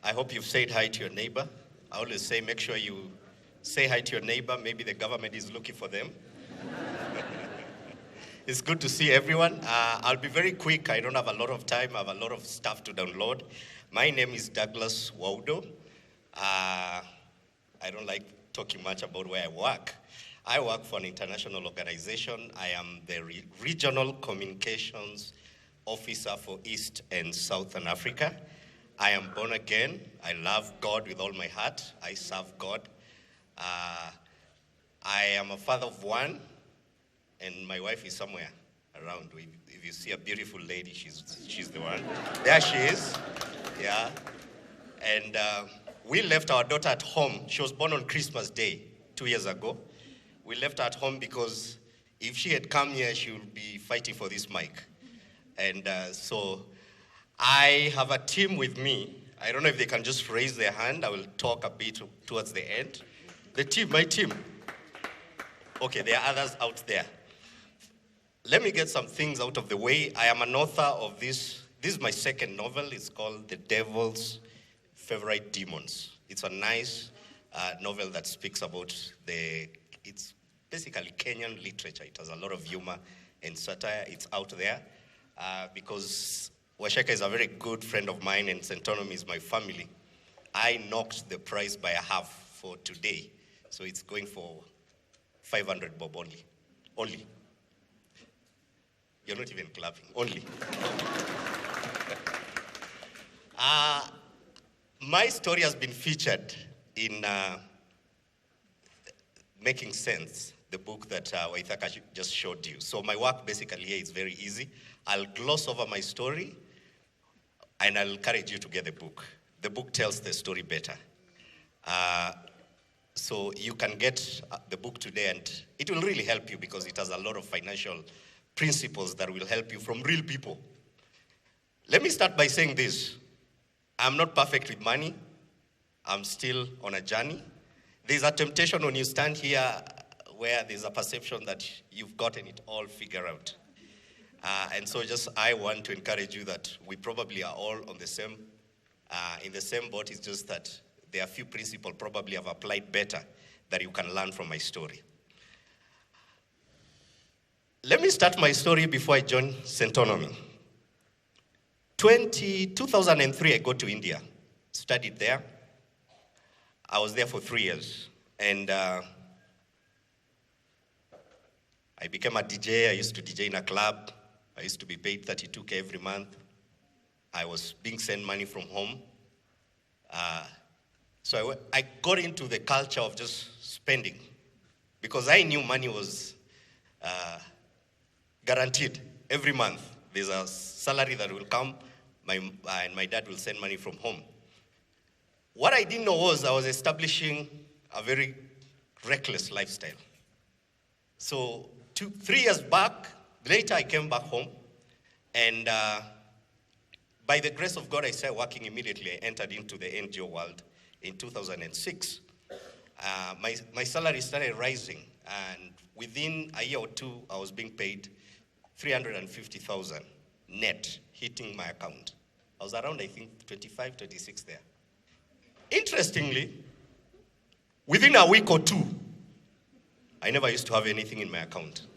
I hope you've said hi to your neighbor. I always say make sure you say hi to your neighbor. Maybe the government is looking for them. It's good to see everyone. I'll be very quick. I don't have a lot of time. I have a lot of stuff to download. My name is Douglas Waudo. I don't like talking much about where I work. I work for an international organization. I am the Regional Communications Officer for East and Southern Africa. I am born again. I love God with all my heart. I serve God. I am a father of one, and my wife is somewhere around. If you see a beautiful lady, she's the one. There she is. Yeah. And we left our daughter at home. She was born on Christmas Day 2 years ago. We left her at home because if she had come here, she would be fighting for this mic. And so I have a team with me. I don't know if they can just raise their hand. I will talk a bit towards the end. The team, my team. Okay, there are others out there. Let me get some things out of the way. I am an author of this. This is my second novel. It's called The Devil's Favorite Demons. It's a nice novel that speaks about it's basically Kenyan literature. It has a lot of humor and satire. It's out there because Washeka is a very good friend of mine and Centonomy is my family. I knocked the price by a half for today. So it's going for 500 bob only. Only. You're not even clapping. Only. My story has been featured in Making Sense, the book that Waithaka just showed you. So my work basically here is very easy. I'll gloss over my story and I'll encourage you to get the book. The book tells the story better. So you can get the book today and it will really help you because it has a lot of financial principles that will help you from real people. Let me start by saying this. I'm not perfect with money. I'm still on a journey. There's a temptation when you stand here where there's a perception that you've gotten it all figured out. And so I want to encourage you that we probably are all on in the same boat. It's just that there are a few principles probably I've applied better that you can learn from my story. Let me start my story before I joined Centonomy. 2003, I got to India, studied there. I was there for 3 years. And I became a DJ. I used to DJ in a club. I used to be paid 32K every month. I was being sent money from home. So I got into the culture of just spending because I knew money was guaranteed every month. There's a salary that will come, and my dad will send money from home. What I didn't know was I was establishing a very reckless lifestyle. So 3 years back, later I came back home, and by the grace of God, I started working immediately. I entered into the NGO world in 2006. My salary started rising, and within a year or two, I was being paid 350,000 net hitting my account. I was around, I think, 25, 26 there. Interestingly, within a week or two, I never used to have anything in my account.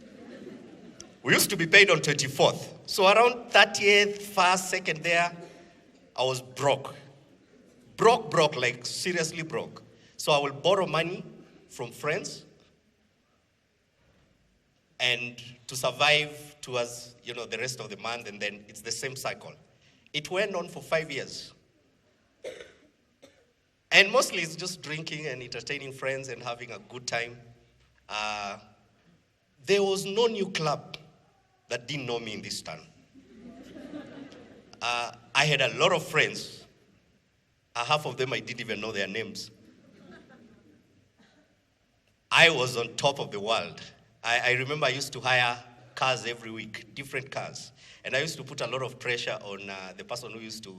We used to be paid on 24th. So around 30th, 1st, 2nd there, I was broke. Broke, like seriously broke. So I will borrow money from friends and to survive towards, the rest of the month, and then it's the same cycle. It went on for 5 years. And mostly it's just drinking and entertaining friends and having a good time. There was no new club that didn't know me in this town. I had a lot of friends. Half of them I didn't even know their names. I was on top of the world. I remember I used to hire cars every week, different cars. And I used to put a lot of pressure on the person who used to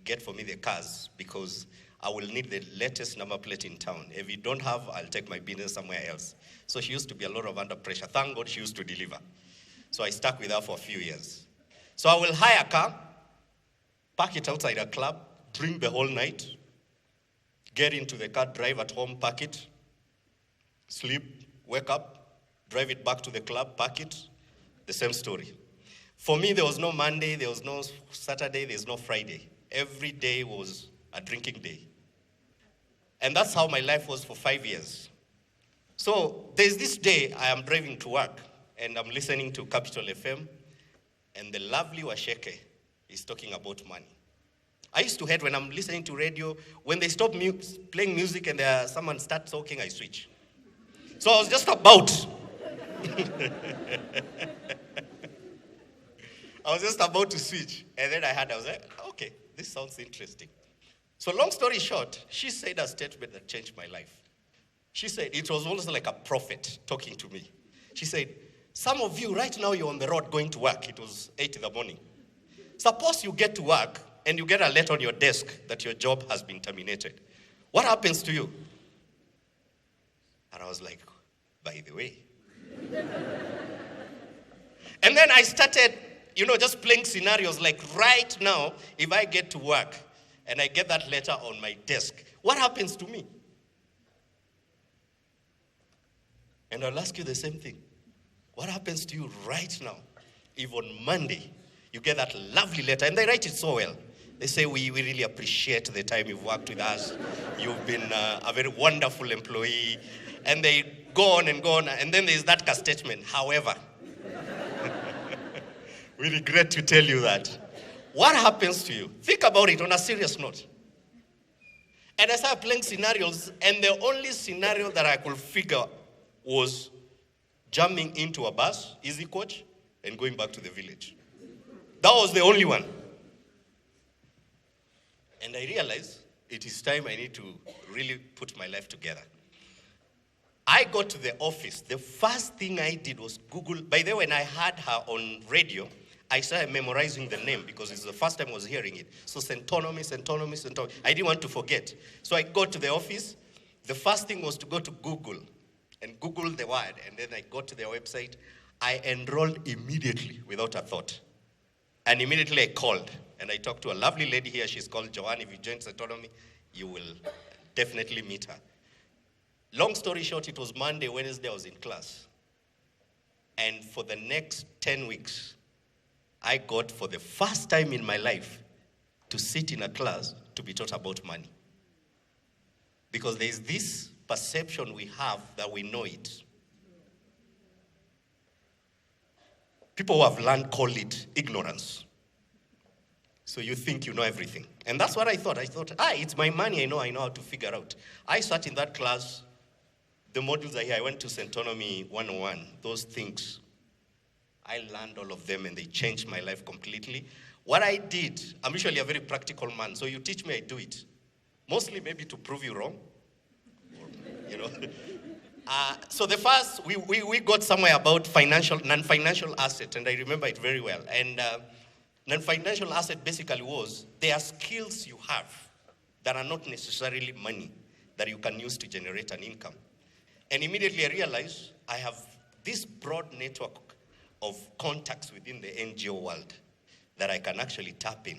get for me the cars because I will need the latest number plate in town. If you don't have, I'll take my business somewhere else. So she used to be a lot of under pressure. Thank God she used to deliver. So I stuck with her for a few years. So I will hire a car, park it outside a club, drink the whole night, get into the car, drive at home, park it, sleep, wake up, drive it back to the club, park it, the same story. For me, there was no Monday, there was no Saturday, there's no Friday. Every day was a drinking day. And that's how my life was for 5 years. So there's this day I am driving to work and I'm listening to Capital FM and the lovely Washeke is talking about money. I used to hate when I'm listening to radio, when they stop playing music and someone starts talking, I switch. So I was just about. I was just about to switch. And then I was like, okay, this sounds interesting. So long story short, she said a statement that changed my life. She said, it was almost like a prophet talking to me. She said, some of you right now you're on the road going to work. It was 8 in the morning. Suppose you get to work and you get a letter on your desk that your job has been terminated. What happens to you? And I was like, by the way. And then I started, just playing scenarios like right now, if I get to work and I get that letter on my desk, what happens to me? And I'll ask you the same thing. What happens to you right now if on Monday you get that lovely letter? And they write it so well. They say, we really appreciate the time you've worked with us. You've been a very wonderful employee. And they go on and go on. And then there's that statement, however. We regret to tell you that. What happens to you? Think about it on a serious note. And I started playing scenarios, and the only scenario that I could figure was jumping into a bus, easy coach, and going back to the village. That was the only one. And I realized it is time I need to really put my life together. I got to the office. The first thing I did was Google. By the way, when I heard her on radio, I started memorizing the name because it's the first time I was hearing it. So Centonomy. I didn't want to forget. So I got to the office. The first thing was to go to Google and Google the word. And then I got to their website. I enrolled immediately without a thought. And immediately I called. And I talked to a lovely lady here. She's called Joanne. If you join Centonomy, you will definitely meet her. Long story short, it was Monday, Wednesday, I was in class. And for the next 10 weeks, I got, for the first time in my life, to sit in a class to be taught about money. Because there's this perception we have that we know it. People who have learned call it ignorance. So you think you know everything. And that's what I thought. I thought, it's my money, I know how to figure out. I sat in that class. The modules are here. I went to Centonomy 101. Those things, I learned all of them and they changed my life completely. What I did, I'm usually a very practical man, so you teach me, I do it. Mostly maybe to prove you wrong. So the first, we got somewhere about non-financial asset, and I remember it very well. And non-financial asset basically was, there are skills you have that are not necessarily money that you can use to generate an income. And immediately I realized I have this broad network of contacts within the NGO world that I can actually tap in.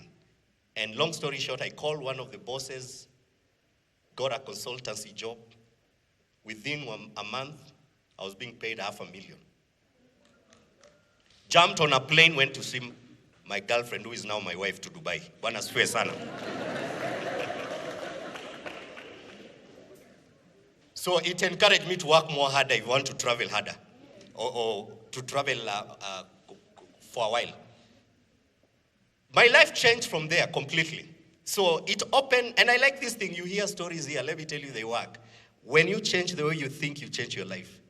And long story short, I called one of the bosses, got a consultancy job. Within a month, I was being paid $500,000. Jumped on a plane, went to see my girlfriend, who is now my wife, to Dubai. Bwana asifiwe sana. So it encouraged me to work more harder if you want to travel harder, or to travel for a while. My life changed from there completely. So it opened, and I like this thing, you hear stories here, let me tell you, they work. When you change the way you think, you change your life.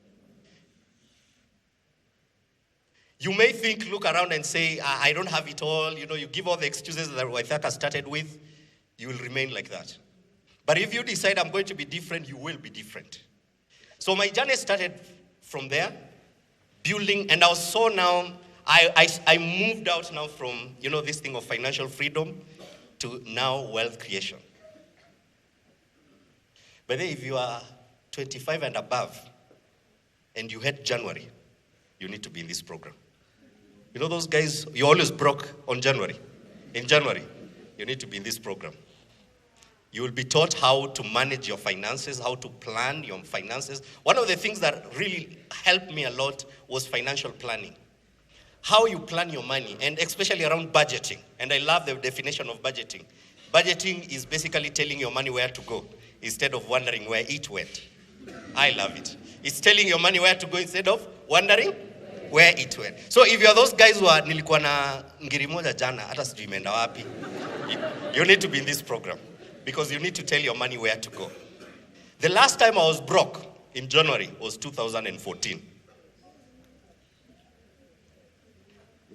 You may think, look around and say, I don't have it all. You give all the excuses that Waithaka started with, you will remain like that. But if you decide I'm going to be different, you will be different. So my journey started from there, building, and I was so now, I moved out now from, this thing of financial freedom to now wealth creation. But then if you are 25 and above, and you hate January, you need to be in this program. Those guys, you always broke on January. In January, you need to be in this program. You will be taught how to manage your finances, how to plan your finances. One of the things that really helped me a lot was financial planning. How you plan your money, and especially around budgeting. And I love the definition of budgeting. Budgeting is basically telling your money where to go instead of wondering where it went. I love it. It's telling your money where to go instead of wondering where it went. So if you're those guys who are nilikuwa na ngiri moja jana, hata sijui imeenda wapi, you need to be in this program because you need to tell your money where to go. The last time I was broke in January was 2014.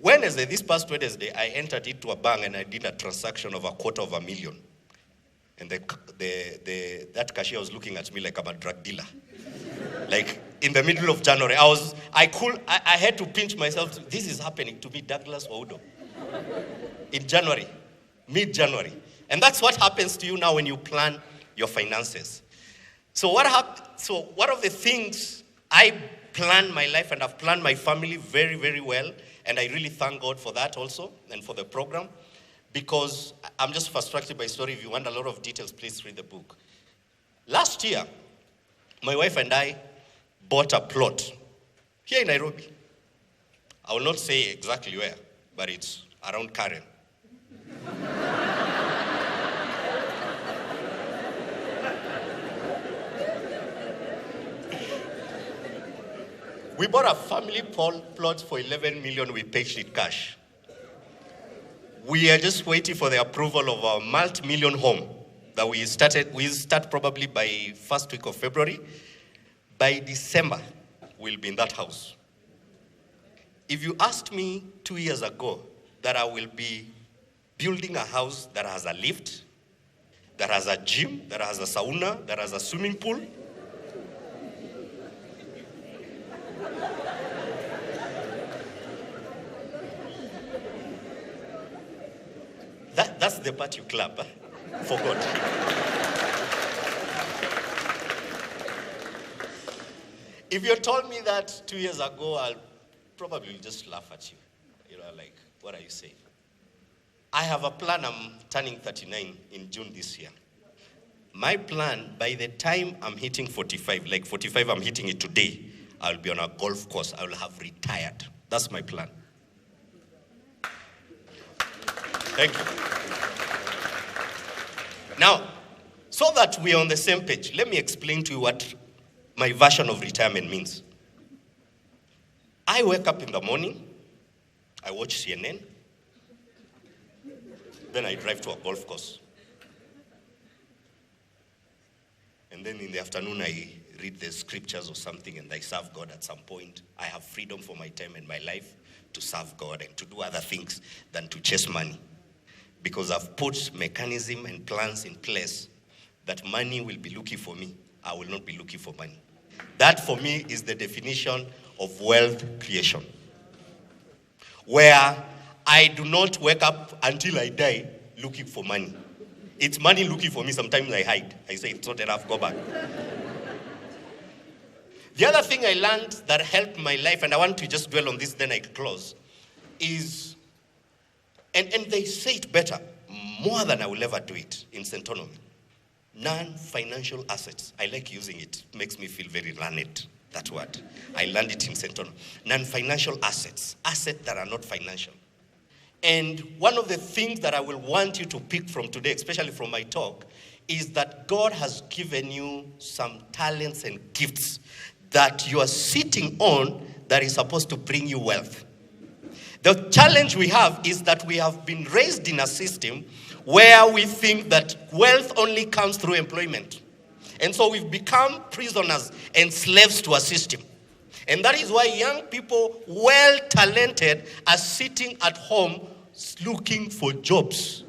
Wednesday, this past Wednesday, I entered into a bank and I did a transaction of $250,000. And that cashier was looking at me like I'm a drug dealer. Like in the middle of January, I had to pinch myself. This is happening to me, Douglas Waudo. In January, mid-January. And that's what happens to you now when you plan your finances. So one of the things, I plan my life and I've planned my family very, very well. And I really thank God for that also and for the program. Because I'm just frustrated by story. If you want a lot of details, please read the book. Last year, my wife and I bought a plot here in Nairobi. I will not say exactly where, but it's around Karen. We bought a family plot for 11 million. We paid it cash. We are just waiting for the approval of our multi-million home that we start probably by first week of February. By December, we'll be in that house. If you asked me 2 years ago that I will be building a house that has a lift, that has a gym, that has a sauna, that has a swimming pool, that's the part you clap for God. If you told me that 2 years ago, I'll probably just laugh at you. You know, like, what are you saying? I have a plan. I'm turning 39 in June this year. My plan, by the time I'm hitting 45, like 45, I'm hitting it today, I'll be on a golf course. I will have retired. That's my plan. Thank you. Now, so that we're on the same page, let me explain to you what my version of retirement means. I wake up in the morning, I watch CNN, then I drive to a golf course. And then in the afternoon, I read the scriptures or something and I serve God at some point. I have freedom for my time and my life to serve God and to do other things than to chase money. Because I've put mechanism and plans in place that money will be looking for me. I will not be looking for money. That for me is the definition of wealth creation. Where I do not wake up until I die looking for money. It's money looking for me. Sometimes I hide. I say, it's not enough, go back. The other thing I learned that helped my life, and I want to just dwell on this, then I close, is, and they say it better, more than I will ever do it in Centonomy. Non-financial assets. I like using it. It makes me feel very learned, that word. I learned it in Centonomy. Non-financial assets. Assets that are not financial. And one of the things that I will want you to pick from today, especially from my talk, is that God has given you some talents and gifts that you are sitting on that is supposed to bring you wealth. The challenge we have is that we have been raised in a system where we think that wealth only comes through employment. And so we've become prisoners and slaves to a system. And that is why young people, well-talented, are sitting at home looking for jobs.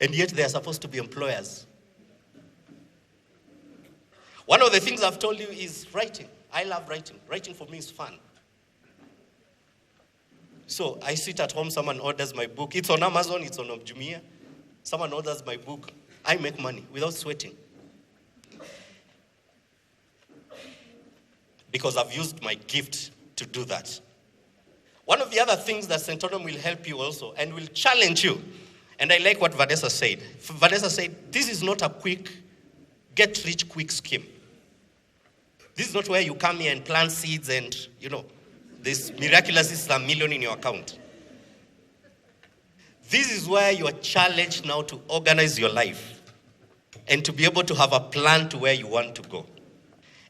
And yet they are supposed to be employers. One of the things I've told you is writing. I love writing. Writing for me is fun. So I sit at home, someone orders my book. It's on Amazon, it's on Jumia. Someone orders my book. I make money without sweating. Because I've used my gift to do that. One of the other things that Centonomy will help you also and will challenge you, And I like what Vanessa said. Vanessa said, this is not a get-rich-quick scheme. This is not where you come here and plant seeds and, this miraculously is $1 million in your account. This is where you are challenged now to organize your life and to be able to have a plan to where you want to go.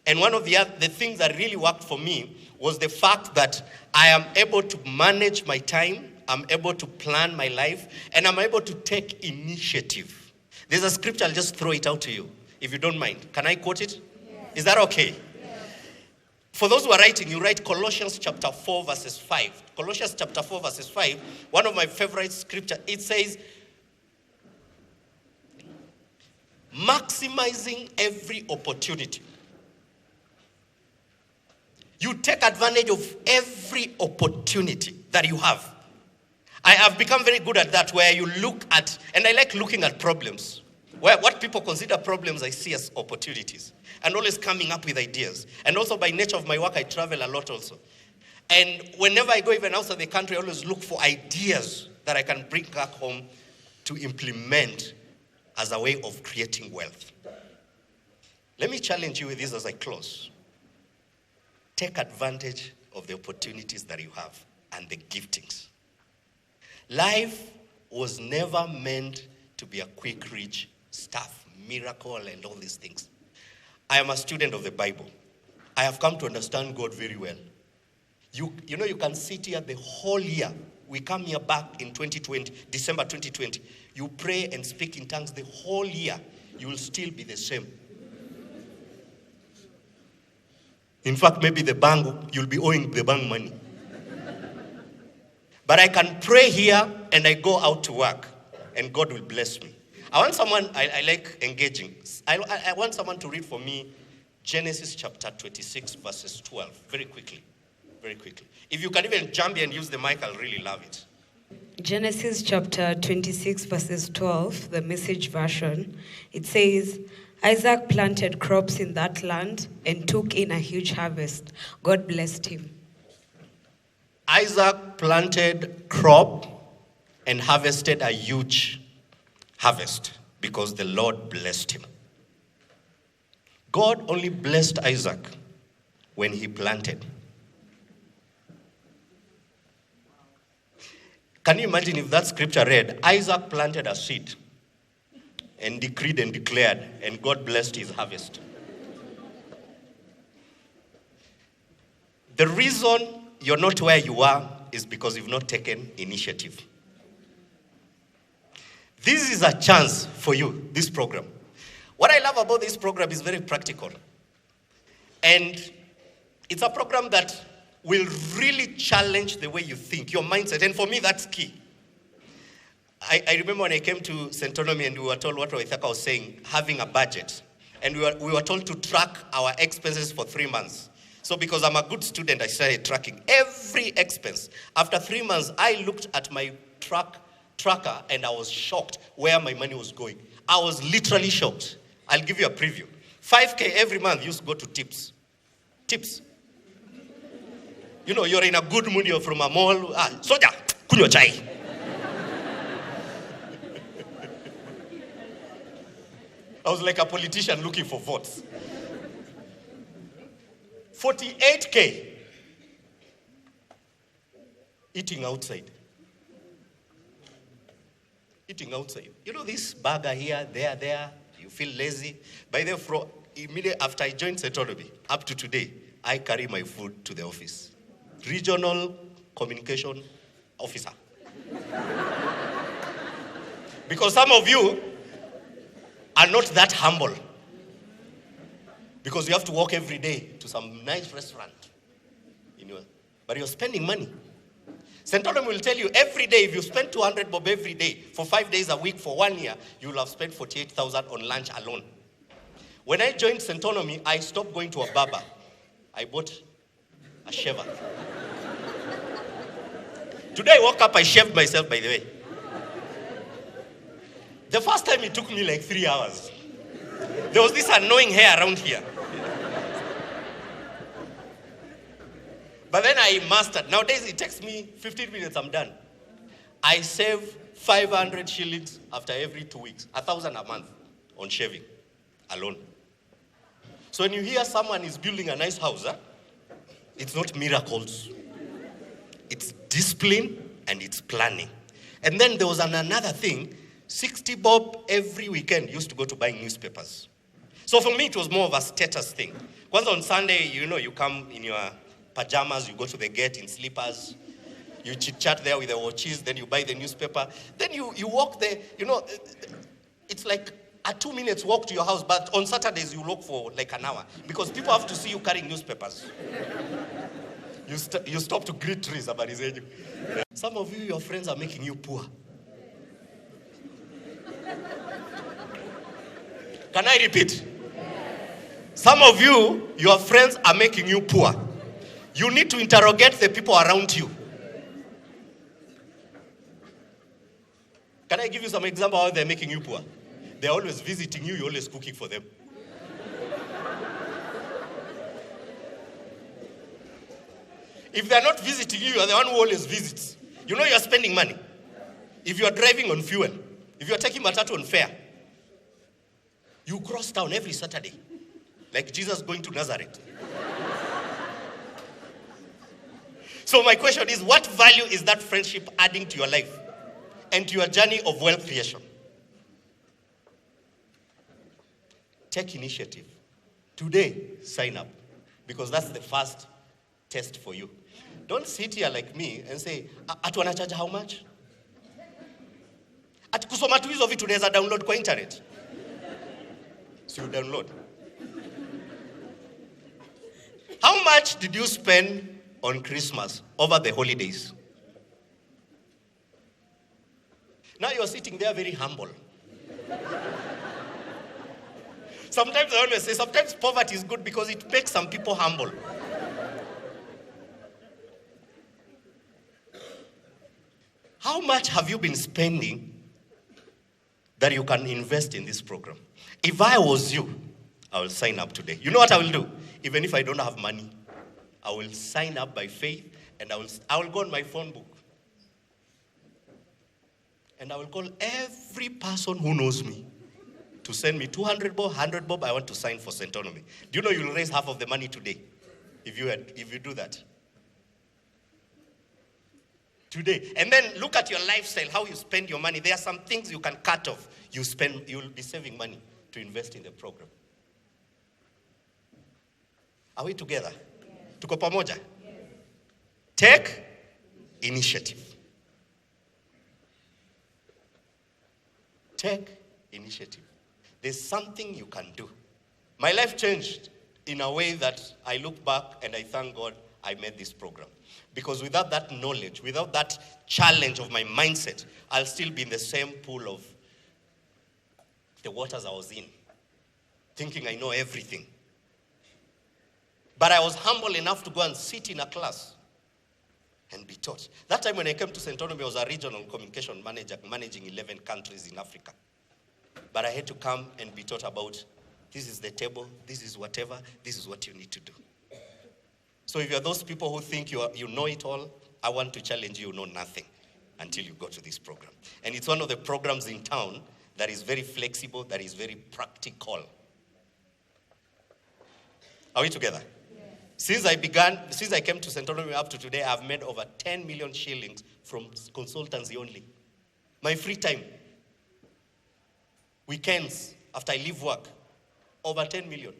And one of the things that really worked for me was the fact that I am able to manage my time, I'm able to plan my life, and I'm able to take initiative. There's a scripture, I'll just throw it out to you, if you don't mind. Can I quote it? Yes. Is that okay? Yes. For those who are writing, you write Colossians chapter 4, verses 5. Colossians chapter 4, verses 5, one of my favorite scripture, it says, maximizing every opportunity. You take advantage of every opportunity that you have. I have become very good at that, where you look at, and I like looking at problems. Where what people consider problems, I see as opportunities. And always coming up with ideas. And also by nature of my work, I travel a lot also. And whenever I go even outside the country, I always look for ideas that I can bring back home to implement as a way of creating wealth. Let me challenge you with this as I close. Take advantage of the opportunities that you have and the giftings. Life was never meant to be a quick, rich stuff, miracle, and all these things. I am a student of the Bible. I have come to understand God very well. You can sit here the whole year. We come here back in 2020, December 2020. You pray and speak in tongues the whole year. You will still be the same. In fact, maybe you'll be owing the bank money. But I can pray here and I go out to work and God will bless me. I want someone, I like engaging. I want someone to read for me Genesis chapter 26 verses 12. Very quickly. Very quickly. If you can even jump in and use the mic, I'll really love it. Genesis chapter 26 verses 12, the Message version. It says, Isaac planted crops in that land and took in a huge harvest. God blessed him. Isaac planted crop and harvested a huge harvest because the Lord blessed him. God only blessed Isaac when he planted. Can you imagine if that scripture read, Isaac planted a seed and decreed and declared, and God blessed his harvest? The reason you're not where you are is because you've not taken initiative. This is a chance for you, this program. What I love about this program is very practical. And it's a program that will really challenge the way you think, your mindset. And for me, that's key. I remember when I came to Centonomy and we were told what Waithaka was saying, having a budget. And we were told to track our expenses for 3 months. So because I'm a good student, I started tracking every expense. After 3 months, I looked at my tracker and I was shocked where my money was going. I was literally shocked. I'll give you a preview. 5K every month used to go to tips. Tips. You're in a good mood, you're from a mall. Soja, kunywa chai. I was like a politician looking for votes. 48K. Eating outside. Eating outside. This burger here, there. You feel lazy. By the way, immediately after I joined Centonomy, up to today, I carry my food to the office. Regional communication officer. Because some of you are not that humble. Because you have to walk every day to some nice restaurant. But you're spending money. Centonomy will tell you every day, if you spend 200 bob every day, for 5 days a week, for 1 year, you will have spent 48,000 on lunch alone. When I joined Centonomy, I stopped going to a barber. I bought a shaver. Today I woke up, I shaved myself, by the way. The first time it took me like 3 hours. There was this annoying hair around here. But then I mastered. Nowadays it takes me 15 minutes, I'm done. I save 500 shillings after every 2 weeks. 1,000 a month on shaving alone. So when you hear someone is building a nice house, it's not miracles. It's discipline and it's planning. And then there was another thing. 60 bob every weekend used to go to buying newspapers. So for me, it was more of a status thing. Once on Sunday, you come in your pajamas, you go to the gate in slippers, you chit-chat there with the watches, then you buy the newspaper, then you walk there. It's like a 2 minutes walk to your house, but on Saturdays you walk for like an hour because people have to see you carrying newspapers. You stop to greet trees. Some of you, your friends are making you poor. Can I repeat? Some of you, your friends are making you poor. You need to interrogate the people around you. Can I give you some example how they're making you poor? They're always visiting you, you're always cooking for them. If they're not visiting you, you're the one who always visits. You're spending money. If you're driving on fuel, if you're taking matatu on fare, you cross town every Saturday, like Jesus going to Nazareth. So my question is, what value is that friendship adding to your life and to your journey of wealth creation? Take initiative. Today, sign up, because that's the first test for you. Don't sit here like me and say, atu wanacharge how much? Ati kusoma tu hizo vitu unaweza download kwa internet. So you download. How much did you spend on Christmas over the holidays? Now you're sitting there very humble. Sometimes I always say, sometimes poverty is good because it makes some people humble. How much have you been spending that you can invest in this program? If I was you, I will sign up today. You know what I will do? Even if I don't have money, I will sign up by faith and I will go on my phone book. And I will call every person who knows me to send me 200 bob, 100 bob. I want to sign for Centonomy. Do you know you'll raise half of the money today if you do that? Today. And then look at your lifestyle, how you spend your money. There are some things you can cut off. You'll be saving money to invest in the program. Are we together? Yes. Tuko pamoja? Yes. Take initiative. Take initiative. There's something you can do. My life changed in a way that I look back and I thank God I made this program. Because without that knowledge, without that challenge of my mindset, I'll still be in the same pool of the waters I was in, thinking I know everything. But I was humble enough to go and sit in a class and be taught. That time when I came to Centonomy, I was a regional communication manager, managing 11 countries in Africa. But I had to come and be taught about, this is the table, this is whatever, this is what you need to do. So if you're those people who think you know it all, I want to challenge you know nothing until you go to this program. And it's one of the programs in town that is very flexible, that is very practical. Are we together? Since I came to Centonomy up to today, I've made over 10 million shillings from consultancy only. My free time, weekends, after I leave work, over 10 million.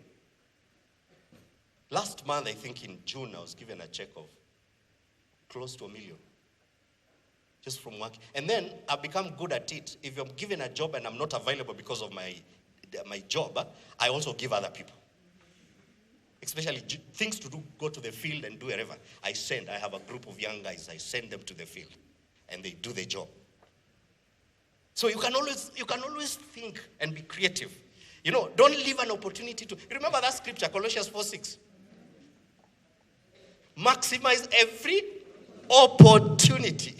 Last month, I think in June, I was given a check of close to $1 million. Just from work. And then I've become good at it. If I'm given a job and I'm not available because of my job, I also give other people. Especially things to do, go to the field and do wherever. I have a group of young guys, I send them to the field and they do the job. So you can always think and be creative. Don't leave an opportunity to, remember that scripture, Colossians 4:6. Maximize every opportunity.